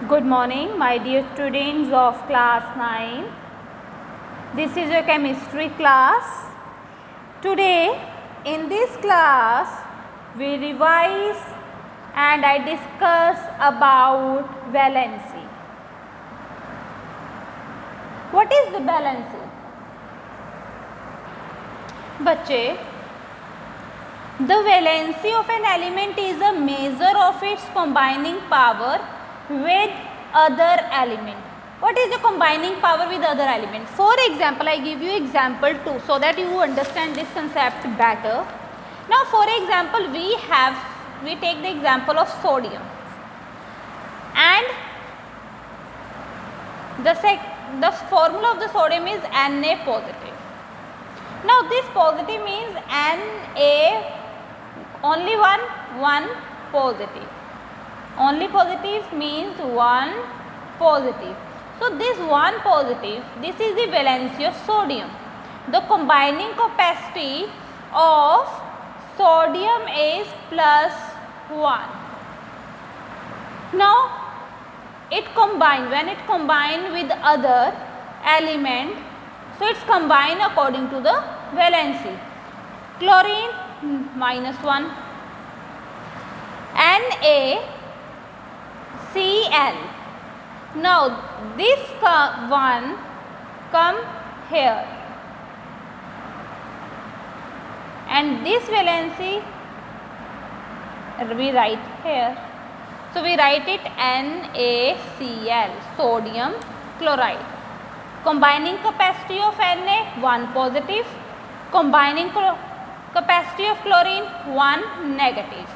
Good morning, my dear students of class 9. This is your chemistry class. Today, in this class, we revise and I discuss about valency. What is the valency? बच्चे, the valency of an element is a measure of its combining power with other element. What is the combining power with other element? For example, I give you example 2 so that you understand this concept better. Now, for example, we take the example of sodium, and the formula of the sodium is Na positive. Now, this positive means Na only one positive. Only positive means one positive. So, this one positive, this is the valency of sodium. The combining capacity of sodium is +1. Now, when it combine with other element, so it's combined according to the valency. Chlorine -1, NaCl. Now this one come here, and this valency we write here. So we write it NaCl, sodium chloride. Combining capacity of Na 1 positive, combining capacity of chlorine 1 negative.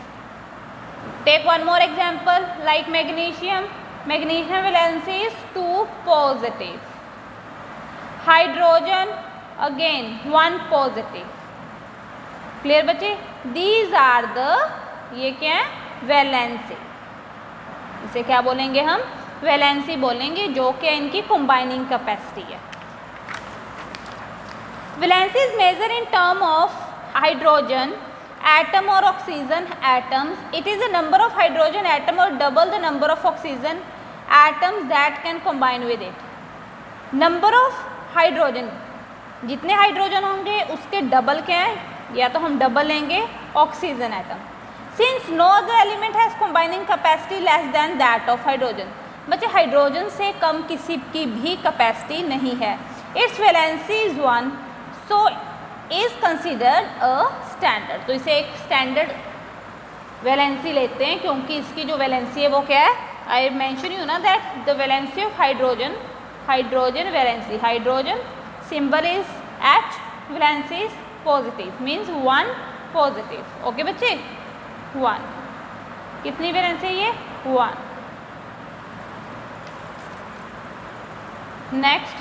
Take one more example like magnesium. Magnesium valency is 2 positive. Hydrogen again 1 positive. Clear बच्चे? These are the, ये क्या है? Valency. इसे क्या बोलेंगे हम? Valency बोलेंगे, जो कि इनकी कंबाइनिंग कैपेसिटी है. Valency is measure in term of hydrogen atom or oxygen atoms. It is the number of hydrogen atom or double the number of oxygen atoms that can combine with it. Number of hydrogen, जितने hydrogen होंगे उसके double क्या है, या तो हम double लेंगे oxygen atom. Since no other element has combining capacity less than that of hydrogen. बच्चे, हाइड्रोजन से कम किसी की भी कैपेसिटी नहीं है. Its valency is 1, so is considered a standard. तो इसे एक स्टैंडर्ड वैलेंसी लेते हैं, क्योंकि इसकी जो वैलेंसी है वो क्या है? आई मेंशन यू ना that the valency of hydrogen valency, hydrogen symbol is H, valency is positive, means 1 positive. Okay बच्चे, 1. कितनी वैलेंसी है ये? 1. Next,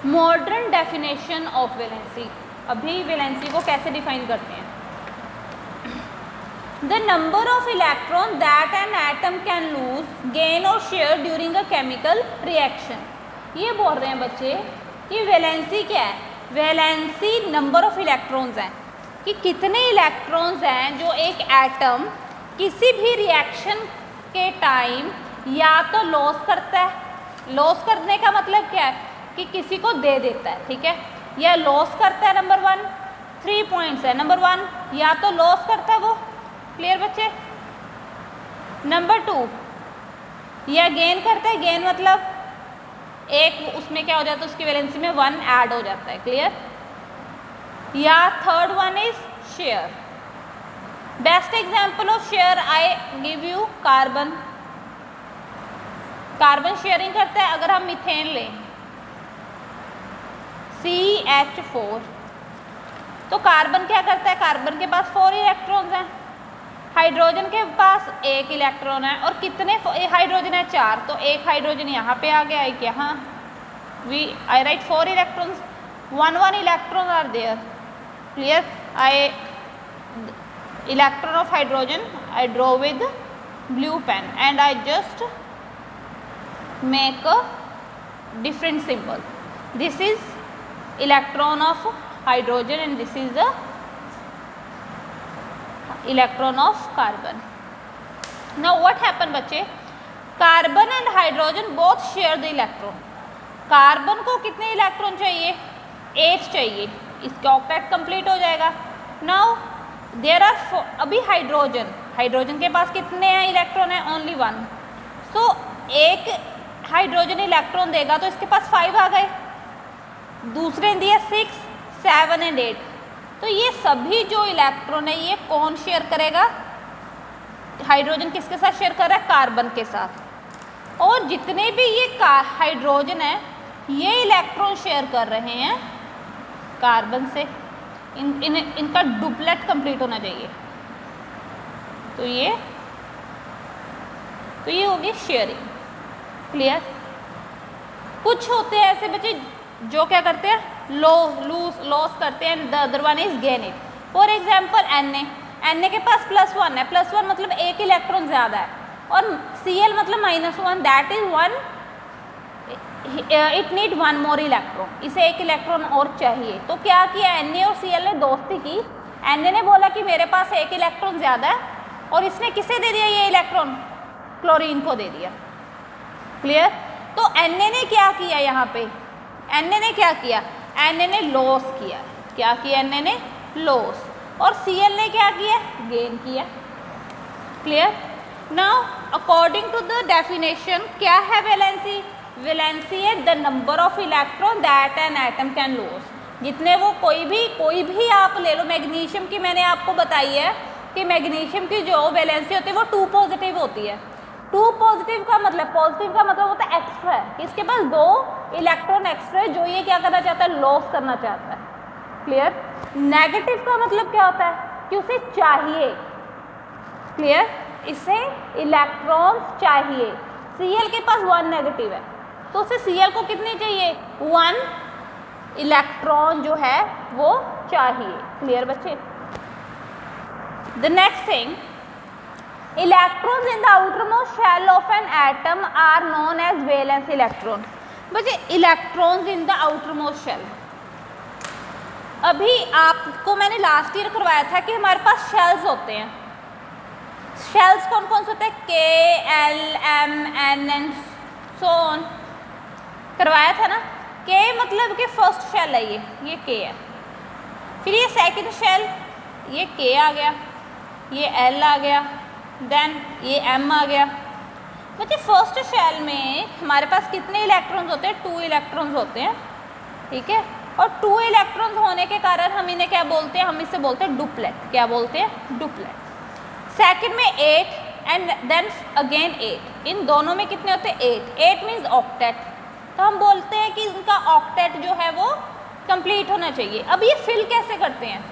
modern definition of valency. अभी वैलेंसी को कैसे डिफाइन करते हैं? The number of electron that an atom can lose, gain or share during a chemical reaction. ये बोल रहे हैं बच्चे कि वैलेंसी क्या है? वैलेंसी नंबर ऑफ इलेक्ट्रॉन्स हैं, कि कितने इलेक्ट्रॉन्स हैं जो एक एटम किसी भी रिएक्शन के टाइम या तो लॉस करता है. लॉस करने का मतलब क्या है? कि किसी को दे देता है, ठीक है, या लॉस करता है. नंबर 1, 3 पॉइंट्स है. नंबर 1 या तो लॉस करता है वो. क्लियर बच्चे? नंबर 2 या गेन करता है. गेन मतलब एक उसमें क्या हो जाता है, उसकी वैलेंसी में 1 ऐड हो जाता है. क्लियर? या third one is share. Best example of share I give you carbon. Carbon sharing करता है. अगर हम मीथेन लें CH4, तो कार्बन क्या करता है? कार्बन के पास 4 इलेक्ट्रॉन्स हैं, हाइड्रोजन के पास 1 इलेक्ट्रॉन है, और कितने हाइड्रोजन है? 4. तो एक हाइड्रोजन यहाँ पे आ गया, एक यहाँ. I write 4 electrons, 1 electron are there. Clear? Electron of hydrogen I draw with blue pen and I just make a different symbol. This is electron of hydrogen and this is the electron of carbon. Now what happen बच्चे, carbon and hydrogen both share the electron. Carbon को कितने electron चाहिए, 8 चाहिए, इसका octet complete हो जाएगा। Now there are, अभी hydrogen के पास कितने हैं इलेक्ट्रॉन है, ओनली 1। सो एक हाइड्रोजन इलेक्ट्रॉन देगा तो इसके पास 5 आ गए, दूसरे ने दिया 6, 7 एंड 8। तो ये सभी जो इलेक्ट्रॉन है ये कौन शेयर करेगा, हाइड्रोजन किसके साथ शेयर कर रहा है, कार्बन के साथ। और जितने भी ये हाइड्रोजन है ये इलेक्ट्रॉन शेयर कर रहे हैं कार्बन से, इनका डुप्लेट कंप्लीट होना चाहिए। तो ये होगी शेयरिंग। क्लियर। कुछ होते हैं ऐसे बच्चे जो क्या करते हैं, लॉस करते हैं, the other one is gain it. For example Na के पास +1 है, +1 मतलब एक इलेक्ट्रॉन ज़्यादा है, और Cl मतलब -1, that is 1, it need 1 more electron, इसे एक इलेक्ट्रॉन और चाहिए। तो क्या किया Na और Cl ने दोस्ती की, Na ने बोला कि मेरे पास एक इलेक्ट्रॉन ज़्यादा है, और इसने किसे दे दिया ये इलेक्ट्रॉन, क्लोरीन को दे दिया। क्लियर। तो Na ने क्या किया यहाँ पे, Na ने क्या किया, Na ने लॉस किया, क्या किया Na ने, लॉस, और Cl ने क्या किया, गेन किया। Clear. Now according to the definition क्या है वैलेंसी, वैलेंसी है the number of electron that an atom can loss. जितने वो कोई भी आप ले लो, मैग्नीशियम की मैंने आपको बताई है कि मैग्नीशियम की जो वैलेंसी होती है वो 2 पॉजिटिव होती है। 2 पॉजिटिव का मतलब होता है एक्स्ट्रा है, कि इसके पास 2 इलेक्ट्रॉन एक्स्ट्रा है जो ये क्या करना चाहता है, लॉस करना चाहता है। क्लियर। नेगेटिव का मतलब क्या होता है, कि उसे चाहिए। क्लियर। इसे इलेक्ट्रॉन्स चाहिए। Cl के पास 1 नेगेटिव है, तो उसे Cl को कितनी चाहिए, 1 इलेक्ट्रॉन जो है वो चाहिए। क्लियर बच्चे। The next thing, electrons in the outermost shell of an atom are known as valence electron. बच्चे electrons in the outermost shell, अभी आपको मैंने लास्ट ईयर करवाया था कि हमारे पास शेल्स होते हैं। शेल्स कौन कौन से होते हैं, K, L, M, N and so on, करवाया था ना। K मतलब कि फर्स्ट शेल है, ये K है। फिर ये सेकंड शेल, ये K आ गया, ये L आ गया, देन ये M आ गया। मतलब फर्स्ट शेल में हमारे पास कितने इलेक्ट्रॉन्स होते हैं, 2 इलेक्ट्रॉन्स होते हैं। ठीक है। और 2 इलेक्ट्रॉन्स होने के कारण हम इन्हें क्या बोलते हैं, हम इसे बोलते हैं डुप्लेट। क्या बोलते हैं, डुप्लेट। सेकंड में 8 एंड देन अगेन 8, इन दोनों में कितने होते हैं, 8 मीन्स ऑक्टेट। तो हम बोलते हैं कि इनका ऑक्टेट जो है वो कंप्लीट होना चाहिए। अब ये फिल कैसे करते हैं,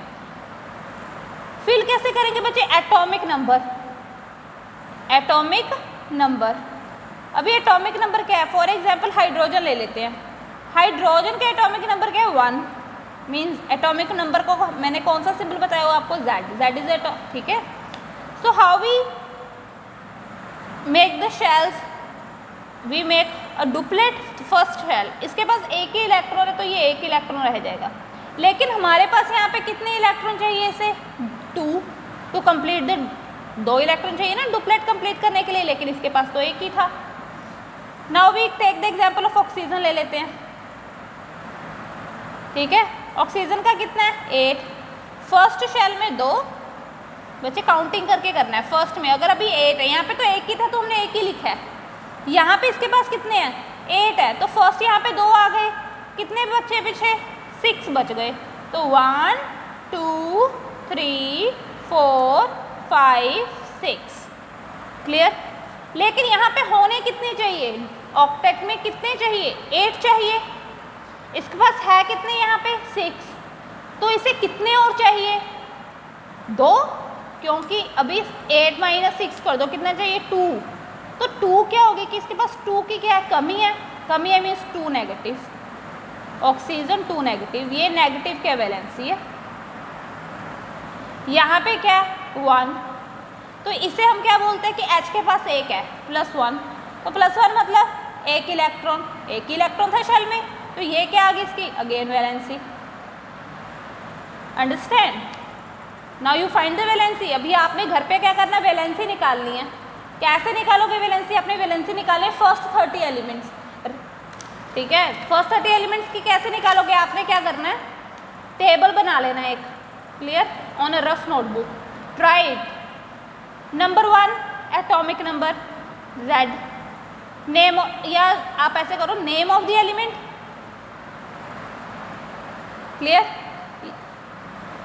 फिल कैसे करेंगे बच्चे, एटॉमिक नंबर। अभी एटॉमिक नंबर क्या है, फॉर एग्जांपल हाइड्रोजन ले लेते हैं। हाइड्रोजन का एटॉमिक नंबर क्या है, 1, मीन्स एटॉमिक नंबर को मैंने कौन सा सिंबल बताया हुआ आपको, Z इज एटॉम। ठीक है। So how we make the shells, we make a duplet first shell. इसके पास एक ही इलेक्ट्रॉन है तो ये एक इलेक्ट्रॉन रह जाएगा, लेकिन हमारे पास यहाँ पे कितने इलेक्ट्रॉन चाहिए, इसे 2 टू कंप्लीट द, 2 इलेक्ट्रॉन चाहिए ना डुप्लेट कंप्लीट करने के लिए, लेकिन इसके पास तो एक ही था। Now we take the example of oxygen ले लेते हैं। ठीक है। ऑक्सीजन का कितना है, 8। फर्स्ट शेल में 2, बच्चे काउंटिंग करके करना है। फर्स्ट में अगर अभी 8 है, यहाँ पे तो एक ही था तो हमने एक ही लिखा है, यहाँ पे इसके पास कितने हैं, 8 है, तो फर्स्ट यहाँ पे 2 आ गए, कितने बच्चे पीछे, 6 बच गए। तो 1 2 3 4 5 6। क्लियर। लेकिन यहाँ पे होने कितने चाहिए, ऑक्टेट में कितने चाहिए, 8 चाहिए, इसके पास है कितने यहाँ पे, 6, तो इसे कितने और चाहिए, 2, क्योंकि अभी 8 - 6 कर दो, कितना चाहिए, 2। तो 2 क्या होगी कि इसके पास 2 की क्या है, कमी है मीन्स 2 नेगेटिव, ऑक्सीजन 2 नेगेटिव, ये नेगेटिव क्या वैलेंसी है। यहाँ पे क्या है, 1, तो इसे हम क्या बोलते हैं कि H के पास 1 है, +1, तो +1 मतलब एक इलेक्ट्रॉन था शेल में, तो ये क्या आ गई इसकी, again valency. Understand. Now you find the valency. अभी आपने घर पे क्या करना है, वैलेंसी निकालनी है। कैसे निकालोगे वैलेंसी? अपने वैलेंसी निकाले फर्स्ट 30 एलिमेंट्स, ठीक है। फर्स्ट 30 एलिमेंट्स की कैसे निकालोगे? आपने क्या करना है, टेबल बना लेना है एक, clear, on a rough notebook. Try it. Number 1 atomic number Z, name, या आप ऐसे करो name of the element, clear.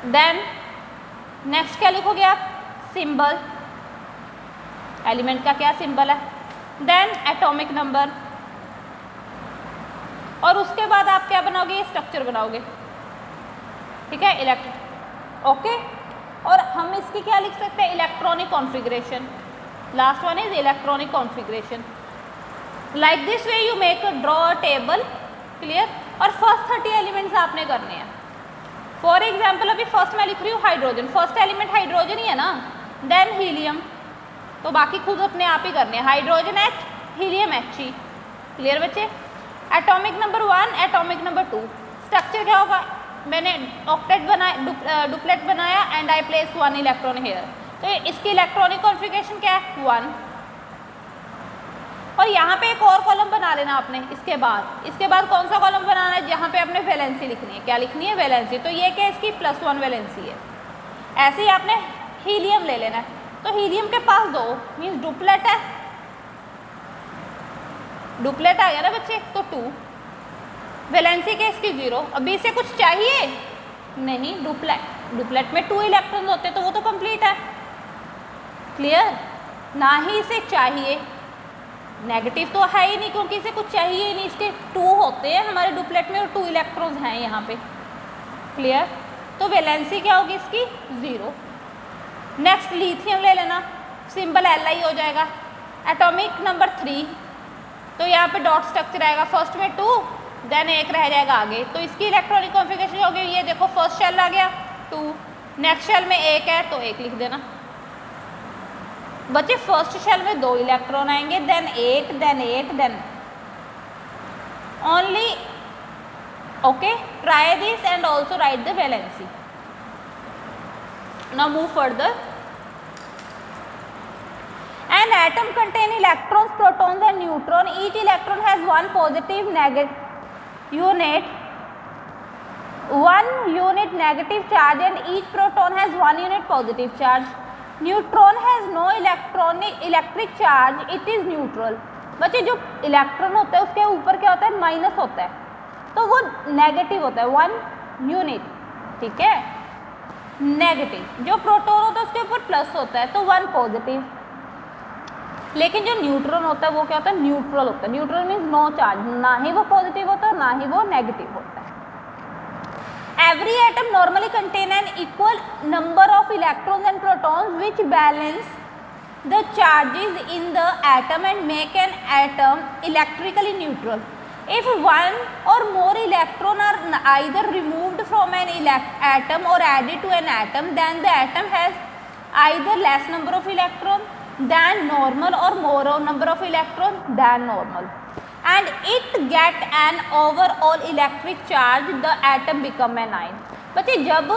Then next क्या लिखोगे आप? सिंबल, एलिमेंट का क्या सिंबल है। देन एटॉमिक नंबर, और उसके बाद आप क्या बनाओगे? ये स्ट्रक्चर बनाओगे, ठीक है, इलेक्ट्रॉन, ओके। और हम इसकी क्या लिख सकते हैं? Electronic configuration. Last one is electronic configuration. Like this way you make draw a table, clear. और फर्स्ट 30 एलिमेंट्स आपने करने हैं। फॉर एग्जाम्पल अभी फर्स्ट मैं लिख रही हूँ हाइड्रोजन, फर्स्ट एलिमेंट हाइड्रोजन ही है ना। देन हीलियम, तो बाकी खुद अपने आप ही करने हैं, hydrogen H, helium He, clear बच्चे। Atomic number 1, atomic number 2, structure क्या होगा? मैंने ऑक्टेट बनाया, डुप्लेट बनाया and I place 1 electron here, तो इसकी इलेक्ट्रॉनिक कॉन्फ़िगरेशन क्या है? 1। और यहाँ पे एक और कॉलम बना लेना आपने। इसके बाद कौन सा कॉलम बनाना है? जहाँ पे आपने वैलेंसी लिखनी है। क्या लिखनी है? वैलेंसी। तो ये क्या, इसकी +1 वैलेंसी है। ऐसे ही आपने हीलियम ले लेना है, तो हीलियम के पास 2 मीन्स डुप्लेट है, डुप्लेट आ गया ना बच्चे, तो 2 वैलेंसी के इसकी 0। अभी इसे कुछ चाहिए नहीं, डुप्लेट में 2 इलेक्ट्रॉन होते हैं तो वो तो कंप्लीट है, क्लियर। ना ही इसे चाहिए, नेगेटिव तो है ही नहीं क्योंकि इसे कुछ चाहिए ही नहीं, इसके 2 होते हैं हमारे डुप्लेट में और 2 इलेक्ट्रॉन्स हैं यहाँ पे, क्लियर। तो वैलेंसी क्या होगी इसकी? 0। नेक्स्ट लिथियम ले लेना, सिंबल Li हो जाएगा। एटॉमिक नंबर 3, तो यहाँ पे डॉट स्ट्रक्चर आएगा, फर्स्ट में 2, देन 1 रह जाएगा आगे, तो इसकी इलेक्ट्रॉनिक कॉन्फ़िगरेशन होगी, ये देखो फर्स्ट शेल आ गया 2, नेक्स्ट शेल में 1 है तो 1 लिख देना बच्चे। फर्स्ट शेल में 2 इलेक्ट्रॉन आएंगे, then 8, then only, okay. Try this and also write the valency. Now move further. An atom contain electrons, protons and neutrons. Each electron has one positive unit, one unit negative charge, and each proton has 1 unit positive charge. Neutron has no electric charge. It is neutral. बच्चे जो electron होता है उसके ऊपर क्या होता है? Minus होता है, तो वो नेगेटिव होता है, 1 यूनिट, ठीक है, नेगेटिव। जो प्रोटॉन होता है उसके ऊपर प्लस होता है तो 1 पॉजिटिव। लेकिन जो न्यूट्रॉन होता है वो क्या होता है? न्यूट्रल होता है। न्यूट्रल मीन्स नो चार्ज, ना ही वो पॉजिटिव होता है ना ही वो नेगेटिव होता है। Every atom normally contain an equal number of electrons and protons which balance the charges in the atom and make an atom electrically neutral. If one or more electrons are either removed from an atom or added to an atom, then the atom has either less number of electrons than normal or more number of electrons than normal, and it get an overall electric charge. The atom become an ion. बच्चे जब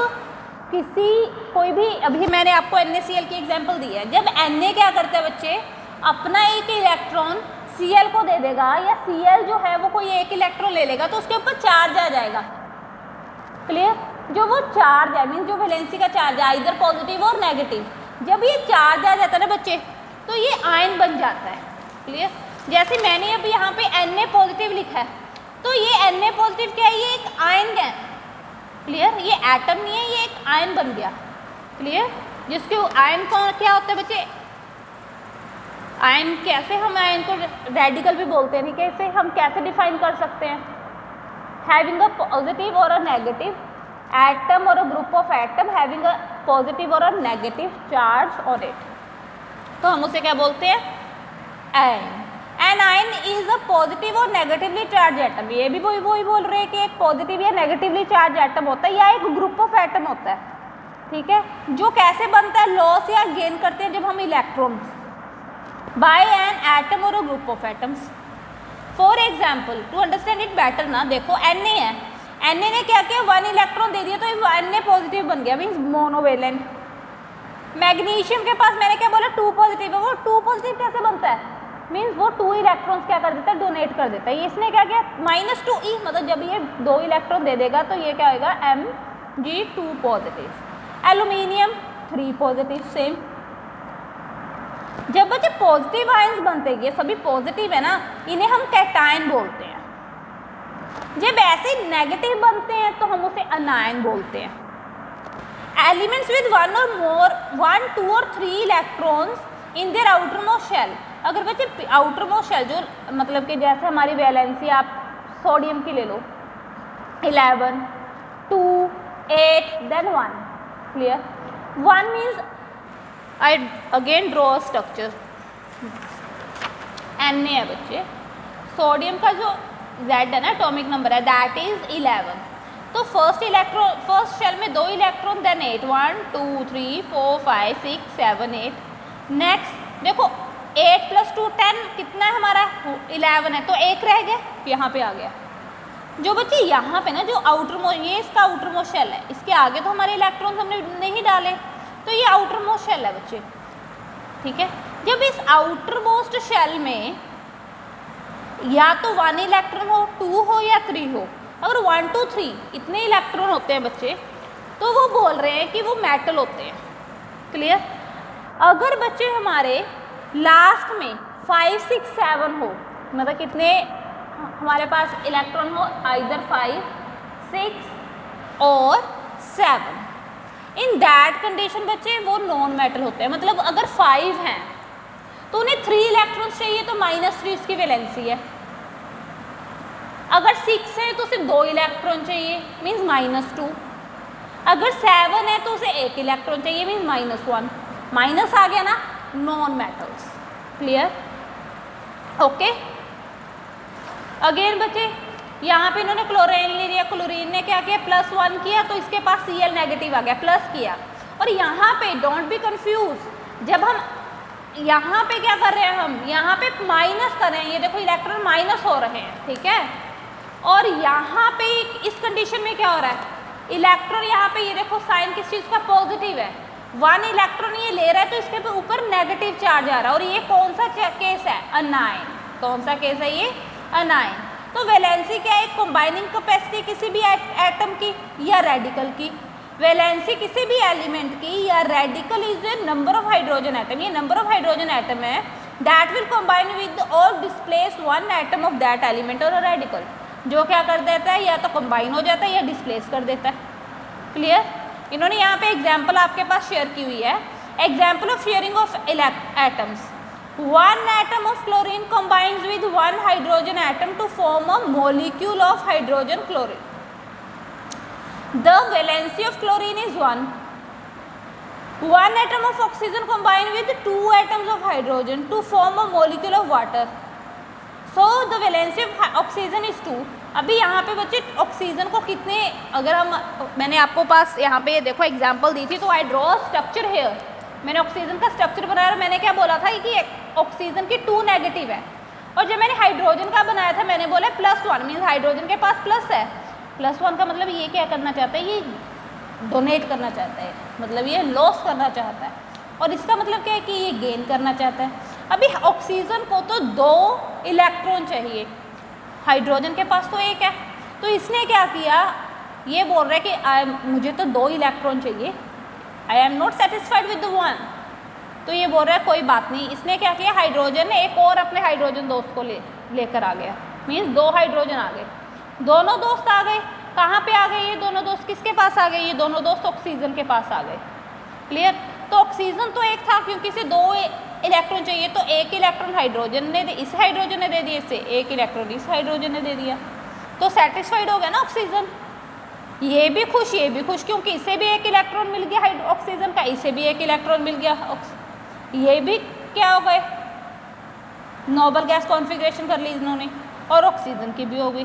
किसी कोई भी, अभी मैंने आपको NaCl की example दी है, जब Na क्या करता है बच्चे, अपना एक इलेक्ट्रॉन Cl को दे देगा, या Cl जो है वो कोई एक इलेक्ट्रॉन ले लेगा तो उसके ऊपर चार्ज आ जाएगा, क्लियर। जो वो चार्ज है मीन जो वैलेंसी का चार्ज है इधर पॉजिटिव और नेगेटिव, जब ये चार्ज आ जाता है ना बच्चे तो ये आयन बन जाता है, क्लियर। जैसे मैंने अब यहाँ पे Na पॉजिटिव लिखा है तो ये Na पॉजिटिव क्या है? ये एक आयन है, क्लियर। ये एटम नहीं है, ये एक आयन बन गया, क्लियर। जिसके आयन को क्या होता है बच्चे? आयन कैसे, हम आयन को रेडिकल भी बोलते हैं, ठीक है। इसे हम कैसे डिफाइन कर सकते हैं? Having a positive or a negative atom or a group of atom having a positive or a negative charge on it, तो हम उसे क्या बोलते हैं? Ion. An ion is a positive or negatively charged atom. ये भी वही बोल रहे हैं कि एक पॉजिटिव या नेगेटिवली चार्ज एटम होता है या एक ग्रुप ऑफ एटम होता है, ठीक है। जो कैसे बनता है? लॉस या गेन करते हैं जब हम electrons by an atom or a group of atoms. For example, to understand it better ना, देखो Na है, Na ने क्या किया? 1 इलेक्ट्रॉन दे दिया तो Na पॉजिटिव बन गया, मीन्स मोनोवेलेंट, मैग्नीशियम के पास मैंने क्या बोला 2 पॉजिटिव है, वो 2 पॉजिटिव कैसे बनता है, मीन्स वो 2 इलेक्ट्रॉन्स क्या कर देता है, डोनेट कर देता है। इसने क्या किया -2e, मतलब जब ये 2 इलेक्ट्रॉन दे देगा तो ये क्या होगा Mg2 positive. Aluminium 3 positive same. जब बच्चे पॉजिटिव आयंस बनते हैं, ये सभी पॉजिटिव है ना, इन्हें हम कैटायन बोलते हैं। जब ऐसे नेगेटिव बनते हैं तो हम उसे अनायन बोलते हैं। एलिमेंट्स विद 1 और मोर 1, 2 और 3 electrons in their outer most shell, अगर बच्चे आउटर मोस्ट शेल जो मतलब कि जैसे हमारी वैलेंसी आप सोडियम की ले लो 11, 2, 8 then 1, clear. 1 means I again draw structure, Na है बच्चे, सोडियम का जो Z है ना एटॉमिक नंबर है दैट इज 11, तो फर्स्ट शेल में 2 इलेक्ट्रॉन देन 8, 1, 2, 3, 4, 5, 6, 7, 8। नेक्स्ट देखो 8 + 2 10 कितना है हमारा 11 है, तो 1 रह गया, यहाँ पे आ गया। जो बच्चे यहाँ पे ना जो आउटर मोस्ट, ये इसका आउटर मोस्ट शेल है, इसके आगे तो हमारे इलेक्ट्रॉन्स हमने नहीं डाले, तो ये आउटर मोस्ट शेल है बच्चे, ठीक है। जब इस आउटर मोस्ट शेल में या तो 1 इलेक्ट्रॉन हो, 2 हो या 3 हो, अगर 1, 2, 3 इतने इलेक्ट्रॉन होते हैं बच्चे, तो वो बोल रहे हैं कि वो मेटल होते हैं, क्लियर। अगर बच्चे हमारे लास्ट में 5, 6, 7 हो, मतलब कितने हमारे पास इलेक्ट्रॉन हो, आइदर 5, 6 और 7, इन दैट कंडीशन बच्चे वो नॉन मेटल होते हैं। मतलब अगर 5 हैं तो उन्हें 3 इलेक्ट्रॉन्स चाहिए, तो -3 इसकी वैलेंसी है। अगर 6 है तो सिर्फ 2 इलेक्ट्रॉन चाहिए, मीन्स -2। अगर 7 है तो उसे 1 इलेक्ट्रॉन चाहिए, मीन्स -1। माइनस आ गया ना, non metals, clear, okay. Again बच्चे यहाँ पे इन्होंने क्लोरीन ले लिया, क्लोरीन ने क्या किया +1 किया, तो इसके पास Cl नेगेटिव आ गया, प्लस किया। और यहाँ पे डोंट बी कंफ्यूज, जब हम यहाँ पे क्या कर रहे हैं, हम यहाँ पे माइनस कर रहे हैं, ये देखो इलेक्ट्रॉन माइनस हो रहे हैं, ठीक है। और यहाँ पे इस कंडीशन में क्या हो रहा है, इलेक्ट्रॉन यहाँ पे ये देखो साइन किस चीज़ का पॉजिटिव है, 1 इलेक्ट्रॉन ये ले रहा है, तो इसके ऊपर नेगेटिव चार्ज आ रहा है। और ये कौन सा केस है, अनायन, कौन सा केस है ये, अनायन। तो वैलेंसी क्या है, कंबाइनिंग कैपेसिटी किसी भी एटम की या रेडिकल की, वैलेंसी किसी भी एलिमेंट की या radical is the number of hydrogen atom, ये नंबर ऑफ हाइड्रोजन एटम है दैट विल कंबाइन विद और displace 1 atom of that element और रेडिकल, जो क्या कर देता है, या तो कंबाइन हो जाता है या डिस्प्लेस कर देता है, क्लियर। इन्होंने यहाँ पे एग्जाम्पल आपके पास शेयर की हुई है, example of sharing of atoms. 1 atom of chlorine combines with 1 hydrogen atom to form a molecule of hydrogen chlorine. The valency of chlorine is 1. 1 atom of oxygen combined with 2 atoms of hydrogen to form a molecule of water. So the valency of oxygen is 2. अभी यहाँ पे बच्चे oxygen को कितने, अगर हम, मैंने आपको पास यहाँ पे देखो एग्जाम्पल दी थी, तो आई ड्रॉ स्ट्रक्चर हेयर, मैंने ऑक्सीजन का स्ट्रक्चर बनाया और मैंने क्या बोला था कि ऑक्सीजन की 2 नेगेटिव है, और जब मैंने हाइड्रोजन का बनाया था मैंने बोला +1, मीन्स हाइड्रोजन के पास प्लस है, +1 का मतलब ये क्या करना चाहता है, ये डोनेट करना चाहता है, मतलब ये लॉस करना चाहता है, और इसका मतलब क्या है कि ये गेन करना चाहता है। अभी ऑक्सीजन को तो 2 इलेक्ट्रॉन चाहिए, हाइड्रोजन के पास तो 1 है, तो इसने क्या किया, ये बोल रहा है कि मुझे तो 2 इलेक्ट्रॉन चाहिए, I am not satisfied with the 1, तो ये बोल रहा है कोई बात नहीं। इसने क्या किया, हाइड्रोजन ने एक और अपने हाइड्रोजन दोस्त को लेकर आ गया, मीन्स 2 हाइड्रोजन आ गए, दोनों दोस्त आ गए, कहाँ पे आ गए ये दोनों दोस्त, किसके पास आ गए, ये दोनों दोस्त ऑक्सीजन के पास आ गए, क्लियर। तो ऑक्सीजन तो 1 था, क्योंकि इसे 2 इलेक्ट्रॉन चाहिए, तो 1 इलेक्ट्रॉन हाइड्रोजन ने इस हाइड्रोजन ने दे दिया, इससे 1 इलेक्ट्रॉन इस हाइड्रोजन ने दे दिया, तो सेटिस्फाइड हो गया ना ऑक्सीजन। ये भी खुश, ये भी खुश, क्योंकि इसे भी 1 इलेक्ट्रॉन मिल गया ऑक्सीजन का, इसे भी 1 इलेक्ट्रॉन मिल गया, ये भी क्या हो गए, नोबल गैस कॉन्फ़िगरेशन कर ली इन्होंने, और ऑक्सीजन की भी हो गई,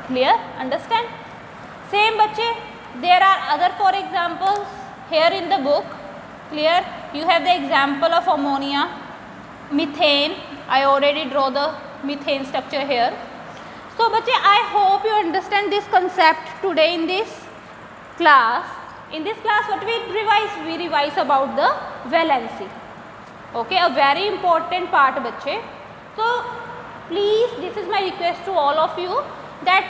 क्लियर, अंडरस्टैंड। सेम बच्चे there are other for examples here in the book, clear. You have the example of ammonia, methane, I already draw the methane structure here. So बच्चे I hope you understand this concept today in this class. In this class what we revise about the valency. Okay, a very important part बच्चे. So please, this is my request to all of you that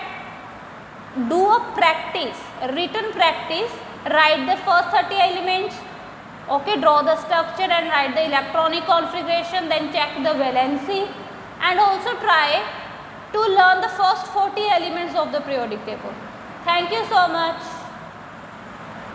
do a practice, written practice, write the first 30 elements, okay, draw the structure and write the electronic configuration, then check the valency, and also try to learn the first 40 elements of the periodic table. Thank you so much.